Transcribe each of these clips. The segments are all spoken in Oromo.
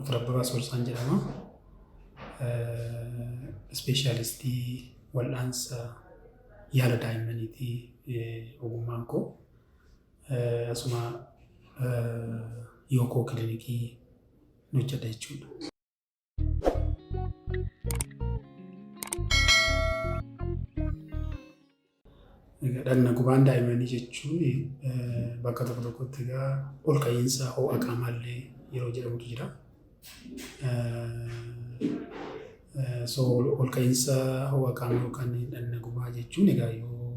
Dr. Abbabaa Soorrasaan jedhama. Ispeeshaalistii wal'aansa yaala daa'immaniitii ogummaan koo. Asuma Yookoo kilinikii hojjedha jechuudha. Dhagna gubaan daa'immanii jechuun bakka tokko tokkotti egaa ol ka'iinsa ho'a qaamaallee yeroo jedhamutu jira. Ol ka'iinsa ho'a qaamaa yookaan dhagna gubaa jechuun egaa yoo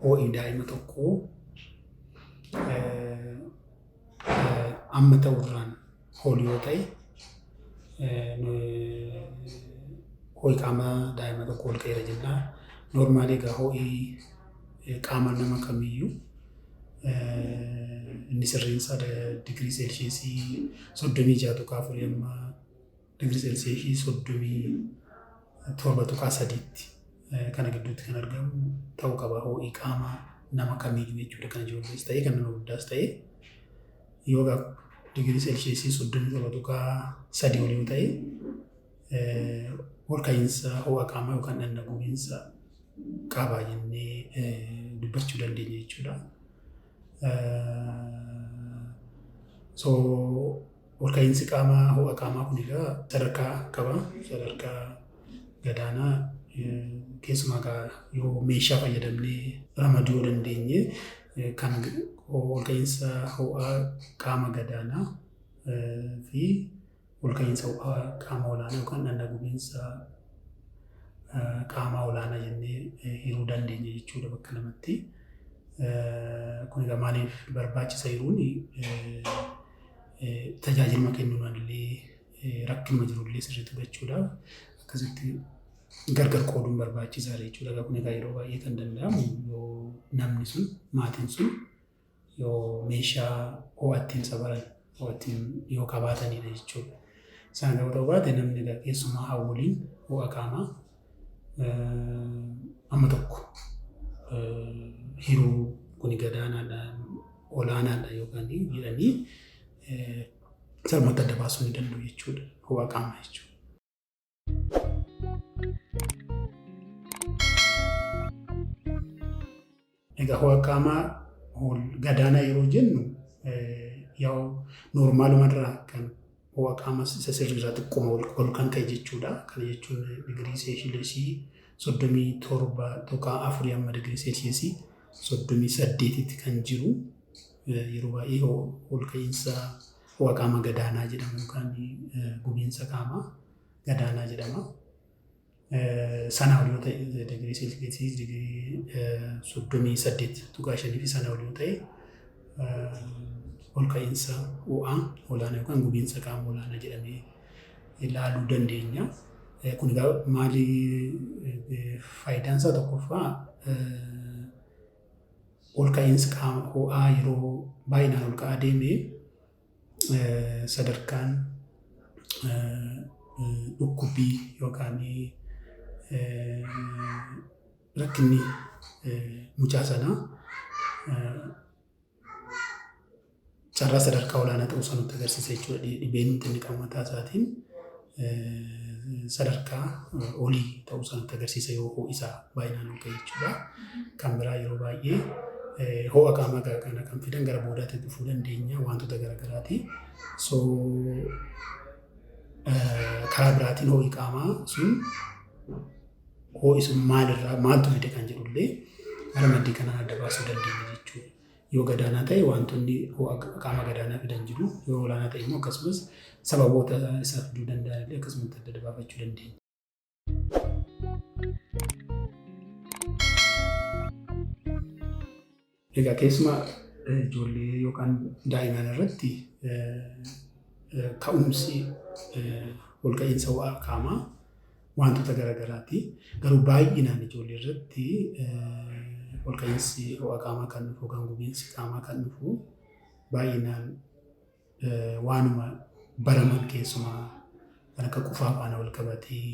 ho'i daa'ima tokkoo amma ta'urraan ol yoo ta'e ho'i qaama daa'ima tokko ol ka'eera jennaan. Noormaali egaa ho'i qaama nama kamiyyuu inni sirriinsaa digirii seelsheesii 36.4 amma digirii seelsheesii 37.3tti kana gidduutti kan argamu ta'uu qaba ho'i qaama nama kamiyyuu jechuudha. Kan ijoollees ta'ee kan nama guddaas ta'ee yoo digirii seelsheesii 37.3 ol yoo ta'e ol ka'iinsa ho'a qaamaa yookaan dhagna gubiinsa qabaa jennee dubbachuu dandeenya jechuudha. Ol ka'iinsi ho'a qaamaa kun egaa sadarkaa qaba. Sadarkaa gadaanaa keessumaa yoo meeshaa fayyadamnee ramaduu yoo dandeenye kan ol ka'iinsa ho'a qaama gadaanaa fi ol ka'iinsa ho'a qaama olaanaa yookaan dhagna gubiinsa qaama olaanaa jennee hiruu dandeenya jechuudha bakka lamatti. Kun egaa maaliif barbaachisa hiruun tajaajila kennuudhaan illee rakkinuma jirullee sirriitti hubachuudhaaf akkasitti gargar qooduun barbaachisaadha jechuudha. Kun egaa yeroo baay'ee kan danda'amu yoo namni sun maatiin sun yoo meeshaa ho'a ittiin safaran ho'a ittiin yoo qabaatanidha jechuudha. Isaan yoo ta'u baate namni egaa keessumaa hawwoliin ho'a qaamaa amma tokko hiruu kun gadaanaadhaan olaanaadha yookaan jedhanii salphumatti adda baasuu ni danda'u jechuudha ho'a qaamaa jechuudha. Egaa ho'a qaamaa gadaanaa yeroo jennu yoo noormaalumarraa kan ho'a qaama isa sirriirraa xiqquma ol kan ka'e jechuudha. Kana jechuun digirii seelsheesii 37.4 amma digirii seelsheesii 38tti kan jiru yeroo baay'ee ol ka'iinsa ho'a qaama gadaanaa jedhama yookaan gubiinsa qaama gadaanaa jedhama. Sana ol yoo ta'e digirii seelsheesii digirii 38.5 fi sana ol yoo ta'e ol ka'iinsa ho'a olaanaa yookaan gubiinsa qaama olaanaa jedhamee ilaaluu dandeenya. Kun egaa maali faayidaan isaa tokkoffaa ol ka'iinsa qaama ho'aa yeroo baay'inaan ol ka'aa deemee sadarkaan dhukkubbii yookaan rakkinni mucaa sanaa carraa sadarkaa olaanaa ta'uu isaa nutti agarsiisa jechuudha. Dhibeen inni qabu mataa isaatiin sadarkaa olii ta'uu isaa nutti agarsiisa yoo ho'i isaa baay'inaan ol ka'e jechuudha. Kan biraa yeroo baay'ee ho'a qaamaa kana kan fidan gara boodaatti dhufuu dandeenya wantoota garaagaraati. Karaa biraatiin ho'i qaamaa sun ho'i sun maaltu fide kan jedhullee gara maddii kanaan adda baasuu dandeenya jechuudha. Yoo gadaanaa ta'e wantoonni ho'a qaama gadaanaa fidan jiru, yoo olaanaa ta'e immoo akkasumas sababoota isa fiduu danda'an illee akkasumatti adda baafachuu dandeenya. Egaa keessumaa ijoollee yookaan daa'imman irratti ka'umsi ol ka'iinsa ho'a qaamaa wantoota garaagaraati. Garuu baay'inaan ijoollee irratti ol ka'iinsi ho'a qaamaa kan dhufu yookaan gubiinsi qaamaa kan dhufu baay'inaan waanuma baraman keessumaa kan akka qufaa faana wal qabatee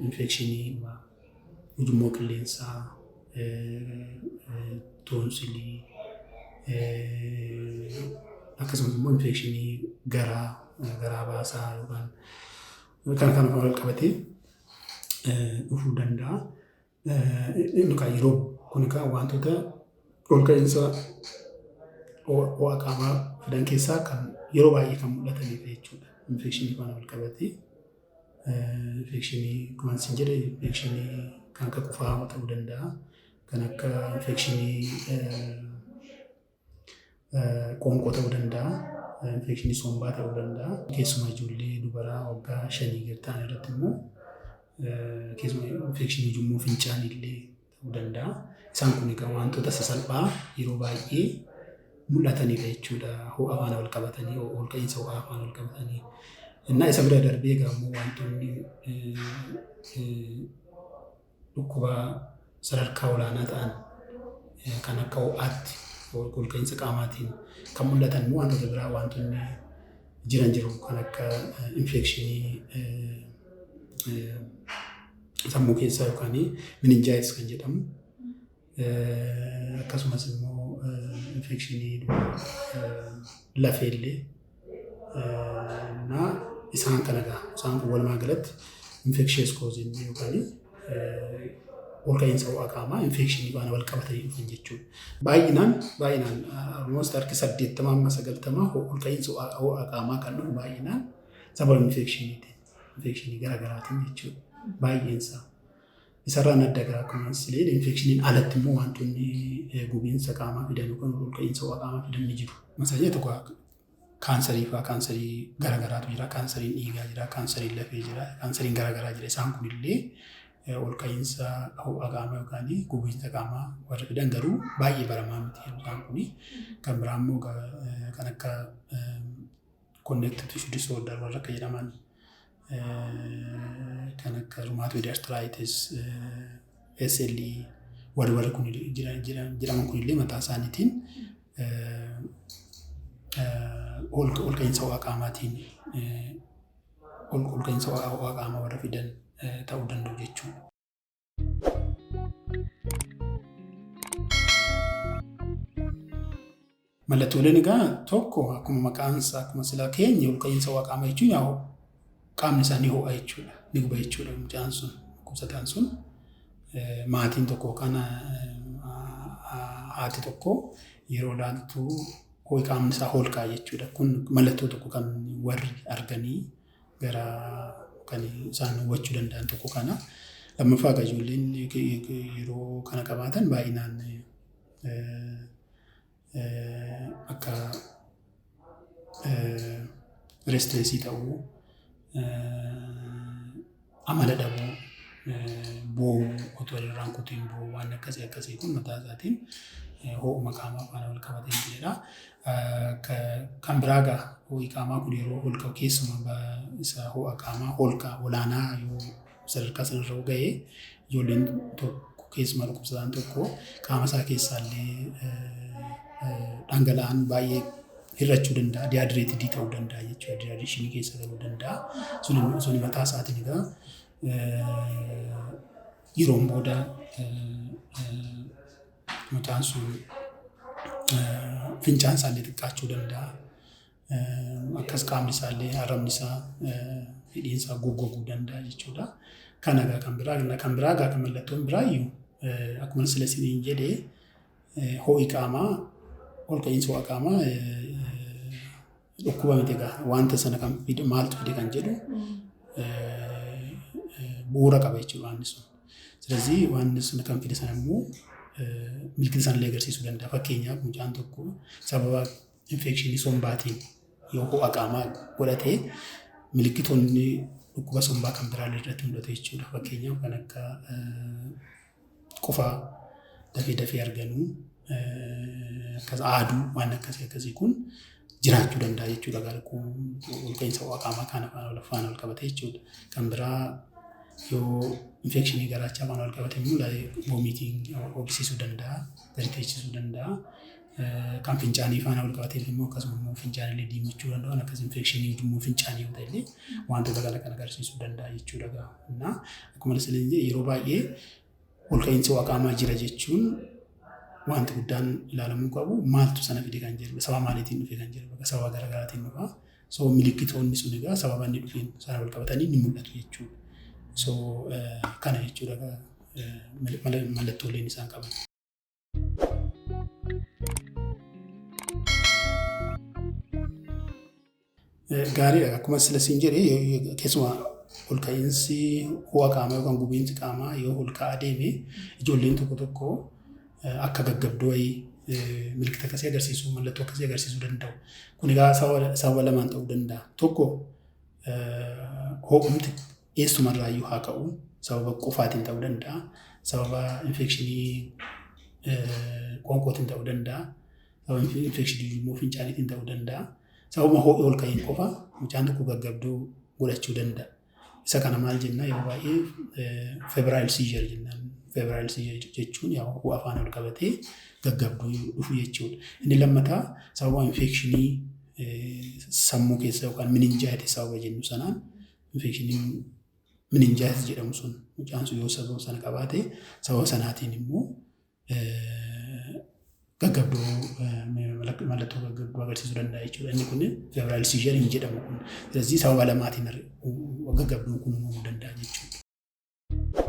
infekshinii ujummoo qilleensaa toonsilii akka akkasumas immoo infekshinii garaa baasaa yookaan kan wal qabatee dhufuu danda'a. Yeroo kun wantoota ol ka'iinsa ho'a qaamaa fidan keessaa kan yeroo baay'ee kan mul'atanidha jechuudha. Infekshinii faana wal qabatee infekshinii kumaan sin jedhe infekshinii kan akka qufaa ta'uu danda'a. Kan akka infekshinii qoonqoo ta'uu danda'a. Infekshinii sombaa ta'uu danda'a. Keessumaa ijoollee dubaraa waggaa 5 gadi ta'an irratti immoo keessumaa infekshinii ujummoo fincaanii illee ta'uu danda'a. Isaan kun egaa wantoota sasalphaa yeroo baay'ee mul'atanidha jechuudha. Ho'a faana wal qabatanii ol ka'iinsa ho'aa faana wal qabatanii. Innaa isa bira darbee egaa immoo wantoonni dhukkuba sadarkaa olaanaa ta'an kan akka ho'aatti ol ka'iinsa qaamaatiin kan mul'atan immoo wantoota biraa wantoonni jiru kan akka infekshinii sammuu keessaa yookaan meninjaayitis kan jedhamu akkasumas immoo infekshinii lafeellee isaan kun walumaa galatti infectious cause yookaan ol ka'iinsa ho'a qaamaa infekshinii faana wal qabatanii dhufan jechuudha. Baay'inaan almost harki 80-90 ol ka'iinsa ho'a qaamaa kan dhufu baay'inaan sababa infekshinii garaagaraatiin jechuudha. Baay'eensaa. Isarraan adda garaa akkasumas illee infekshiniin alatti immoo wantoonni gubiinsa qaamaa fidan yookaan ol ka'iinsa ho'a qaamaa fidan ni jiru. Masaajii tokko kaansarii fa'aa kaansarii garaagaraatu jira. Kaansariin dhiigaa jira, kaansariin lafee jira, kaansariin garaagaraa jira. Isaan kunillee ol ka'iinsa ho'a qaamaa yookaan gubiinsa qaamaa warra fidan garuu baay'ee baramaa miti. Isaan kun kan biraa immoo kan akka connective tissue disorder warra akka jedhaman kan akka rheumatoid arthritis, SLE warra kun jedhaman kunillee mataa isaaniitiin ol ka'iinsa ho'a qaamaatiin ol ka'iinsa ho'a qaamaa warra fidan ta'uu danda'u jechuudha. Mallattooleen egaa tokko akkuma maqaansaa akkuma silaa keenya ol ka'iinsa ho'a qaamaa jechuun yaa qaamni isaanii ho'a jechuudha. Ni guba jechuudha mucaan sun dhukkubsataan sun maatiin tokko kana haati tokko yeroo laaltu ho'i qaamni isaa holqaa jechuudha. Kun mallattoo tokko kan warri arganii gara kan isaan hubachuu danda'an tokko kana. Lammaffaa ijoolleen yeroo kana qabaatan baay'inaan akka restireesii ta'uu, amala dhabuu, boo'uu otoo irraan kutuun boo'uu waan akkasii kun mataa isaatiin ho'uma qaamaa faana wal qabatee jirudha. Kan biraa egaa ho'i qaamaa kun yeroo holqa keessumaa isa ho'a qaamaa holqa olaanaa yoo sadarkaa sanarra ga'ee ijoolleen tokko keessumaa dhukkubsataan tokko qaama isaa keessaallee dhangala'aan baay'ee hir'achuu danda'a. Dihaayidireetidii ta'uu danda'a jechuudha. Dihaayidireeshinii keessa galuu danda'a. Suni mataa isaatiin egaa yeroon booda mucaan sun fincaan isaallee xiqqaachuu danda'a. Akkas qaamni isaallee arrabni isaa hidhiin isaa goggoguu danda'a jechuudha. Kan biraa kan mallattoon biraayyuu akkuma sila isiniin jedhee ho'i qaamaa ol ka'iinsa ho'a qaamaa dhukkuba miti egaa wanta sana kan fide maaltu fide kan jedhu bu'uura qaba jechuudha wanti sun. ስለዚህ wanti sun kan fide sana immoo milkii isaanillee agarsiisuu danda'a. Fakkeenyaaf mucaan tokko sababa infekshinii sombaatiin yoo ho'a qaamaa godhatee milikkitoonni dhukkuba sombaa kan biraallee irratti mul'atu jechuudha. Fakkeenyaaf kan akka qufaa dafee arganuu akkas aaduu waan akkasii kun jiraachuu danda'a jechuudha. Ol ka'iinsa ho'a qaamaa kana faana wal qabate jechuudha. Kan biraa yoo infekshinii garaachaa faana wal qabate immoo vomiting hobsiisuu danda'a, irriteessisuu danda'a. Kan fincaanii faana wal qabateef immoo akkasuma immoo fincaanillee diimachuu danda'u. Akkas infekshinii ujummoo fincaanii yoo ta'ellee wantoota kana agarsiisuu danda'a jechuudha. Akkuma illee yeroo baay'ee ol ka'iinsa ho'a qaamaa jira jechuun wanti guddaan ilaalamuu qabu maaltu sana fide kan jedhu sababa maaliitiin dhufe kan jedhu bakka sababa garaagaraatiin dhufa. So milikkitoonni sun egaa sababa inni dhufeen sana wal qabatanii ni mul'atu jechuudha. So kana jechuudha mallattooleen isaan qaban. Gaariidha akkuma sila siin jedhee keessumaa ol ka'iinsi ho'a qaamaa yookaan gubiinsi qaamaa yoo ol ka'aa deeme ijoolleen tokko akka gaggabduu wayii milikkita akkasii agarsiisuu mallattoo akkasii agarsiisuu danda'u. Kun egaa sababa lamaan ta'uu danda'a. Tokko ho'umti eessumarraayyuu haa ka'u sababa qufaatiin ta'uu danda'a. Sababa infekshinii qoonqootiin ta'uu danda'a. Sababa infekshinii immoo fincaaniitiin ta'uu danda'a. Sababa ho'i ol ka'iin qofa mucaan tokko gaggabduu godhachuu danda'a. Isa kana maal jennaa yeroo baay'ee febrile seizure jennaan. Febrile seizure jechuun ho'a afaan ol qabatee gaggabduu dhufu jechuudha. Inni lammataa sababa infekshinii sammuu keessa yookaan meninjaayitis sababa jennu sanaan infekshinii meninjaayitis jedhamu sun mucaan sun yoo sababa sana qabaate sababa sanaatiin immoo gaggabduu mallattoo gaggabduu agarsiisuu danda'a jechuudha. Inni kun febrile seizure hin jedhamu kun. ስለዚህ sababa lamaatiin gaggabduun kun uumamuu danda'a jechuudha.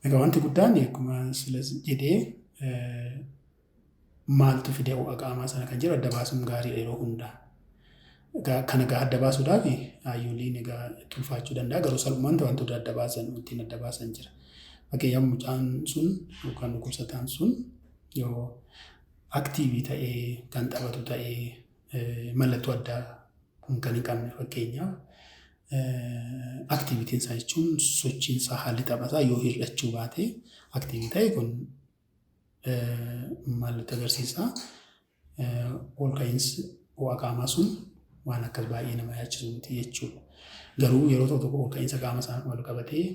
Egaa wanti guddaan akkuma sila jedhee maaltu fide ho'a qaamaa sana kan jedhu adda baasuun gaariidha yeroo hundaa. Kan egaa adda baasuudhaaf hayyoliin egaa tulfaachuu danda'a garuu salphumatti wantoota adda baasan ittiin adda baasan jira. Fakkeenyaaf mucaan sun yookaan dhukkubsataan sun yoo aktiivii ta'ee kan taphatu ta'ee mallattoo addaa kan hin qabne fakkeenyaaf aktiivitiin isaa jechuun sochiin isaa haalli taphataa yoo hir'achuu baate aktiivii ta'e kun mallattoo agarsiisa. Ol ka'iinsi ho'a qaamaa sun waan akkas baay'ee nama yaachisu miti jechuudha. Garuu yeroo tokko ol ka'iinsa qaama isaa wal qabatee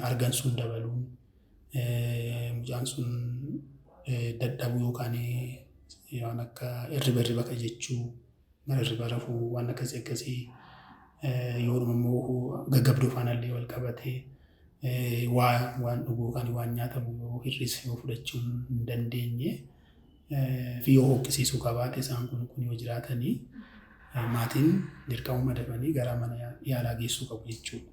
argan sun dabaluu mucaan sun dadhabuu yookaan waan akka hirriba jechuu gara hirriba rafuu waan akkasii yoodhuma immoo gaggabduu faanallee wal qabatee waan dhuguu yookaan waan nyaatamu yoo hir'ise yoo fudhachuu hin dandeenye fi yoo hoqqisiisuu qabaate isaan kun yoo jiraatanii maatiin dirqama madabanii gara mana yaalaa geessuu qabu jechuudha.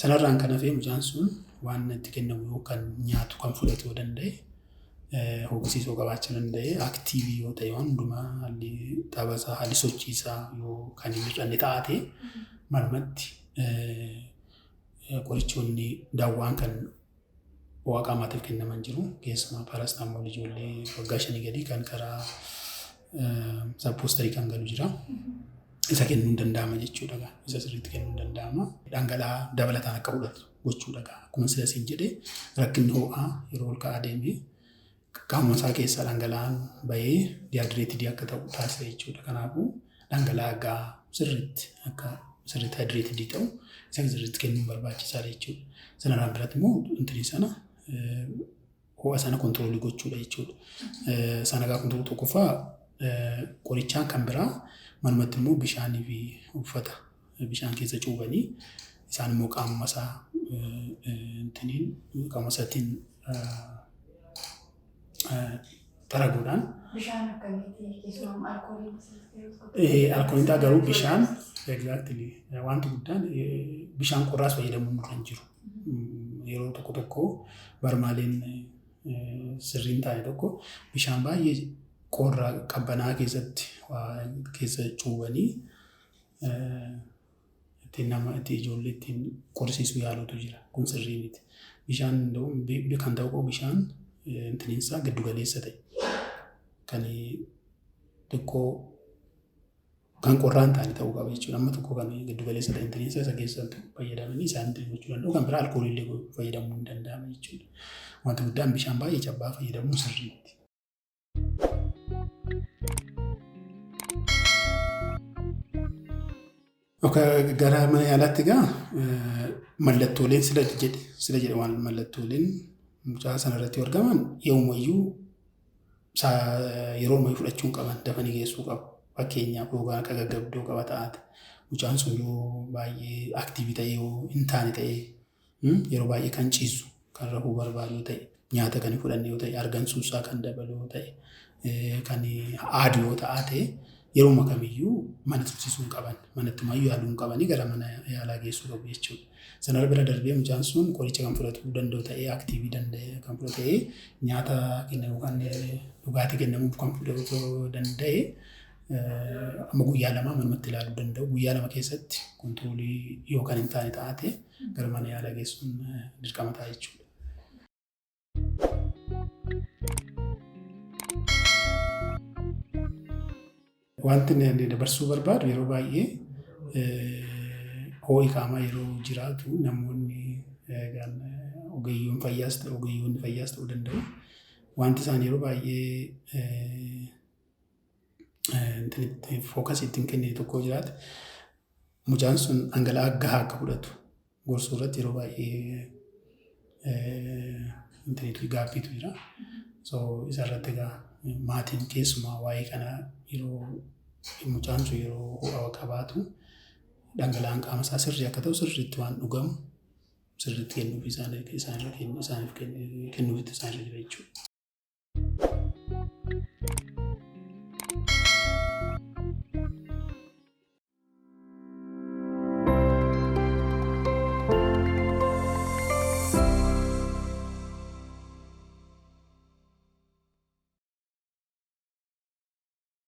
Sanarraan kan hafee mucaan sun waan itti kennamu yookaan nyaatu kan fudhatu yoo danda'e hoqqisiisuu qabaachuu danda'e aktiivii yoo ta'e waan hundumaa haalli taphasaa haalli sochiisaa yoo kan hin hir'anne taate malumatti qorichoonni daawwaan kan ho'a qaamaatiif kennaman jiru keessumaa paraasitaamool ijoollee waggaa 5 gadii kan karaa sappostarii kan galu jira. Isa kennuun danda'ama jechuudha. Isa sirriitti kennuun danda'ama. Dhangala'aa dabalataan akka fudhatu gochuudha. Akkuma sila siin jedhee rakkinni ho'aa yeroo ol ka'aa deemee qaama isaa keessaa dhangala'aan bahee dihaadireetidii akka ta'u taasisa jechuudha. Kanaafuu dhangala'aa gahaa sirriitti akka sirriitti dihaadireetidii ta'u isa sirriitti kennuun barbaachisaadha jechuudha. Sanarraan biratti immoo intalli sana ho'a sana kontiroolii gochuudha jechuudha. Sana gaa kontiroolii tokkoffaa qorichaan kan biraa manumatti immoo bishaanii fi uffata bishaan keessa cuubanii isaan immoo qaama isaatiin xaraguudhaan. Bishaan akkamitti keessumaa alkooliin alkooliin garuu bishaan exactly wanti guddaan bishaan qorraas fayyadamuun kan jiru. Yeroo tokko barmaaleen sirriin taa'e tokko bishaan baay'ee qorraa qabbanaa keessa cuubanii itti ijoollee ittiin qorsiisuu yaalutu jira. Kun sirrii miti. Bishaan kan ta'u bishaan intiniinsaa giddu galeessa ta'e kan xiqqoo kan qorraan ta'anii ta'uu qaba jechuudha. Amma tokko kan giddu galeessa ta'e intiniinsa isa keessatti fayyadamanii isaan gochuu danda'u. Kan biraa alkooliillee fayyadamuu hin danda'ama jechuudha. Wanti guddaan bishaan baay'ee cabbaa fayyadamuun sirriitti. Gara mana yaalaatti egaa mallattooleen sila jedhe waan mallattooleen mucaa sanarratti argaman yoomuyyuu yeroo ammayyu fudhachuun qaban dafanii geessuu qabu. Fakkeenyaaf yookaan akka gaggabduu qaba taate mucaan sun yoo baay'ee aktiivii ta'e yoo hin taane ta'e yeroo baay'ee kan ciisu kan rafuu barbaadu yoo ta'e nyaata kan fudhanne yoo ta'e argamsuusaa kan dabalu yoo ta'e kan aadu yoo ta'e yeroo kamiyyuu mana tursiisuu hin qaban manatti mayyuu yaaluu hin qabanii gara mana yaalaa geessuu qabu jechuudha. Sanarra bira darbee mucaan sun qoricha kan fudhatuu danda'u ta'ee aktiivii danda'e kan fudhatee nyaata kennamuu kan dhugaatii kennamuuf kan fudhatu danda'e amma guyyaa lama manumatti ilaaluu danda'u. Guyyaa lama keessatti kontiroolii yoo kan hin taane ta'ate gara mana yaalaa geessuun dirqama ta'a jechuudha. Wanti dabarsuu barbaadu yeroo baay'ee ho'i qaamaa yeroo jiraatu namoonni ogeeyyoonni fayyaas ta'uu danda'u. Wanti isaan yeroo baay'ee fookasii ittiin kennine tokko jiraate mucaan sun dhangala'aa gahaa akka fudhatu gorsuu irratti yeroo baay'ee gaaffiitu jira. Isarratti egaa maatiin keessumaa waa'ee kanaa yeroo mucaan sun yeroo ho'a qabaatu dhangala'aan qaama isaa sirrii akka ta'u sirriitti waan dhugamu sirriitti kennuuf isaaniif kennuufitti isaan irra jira jechuudha.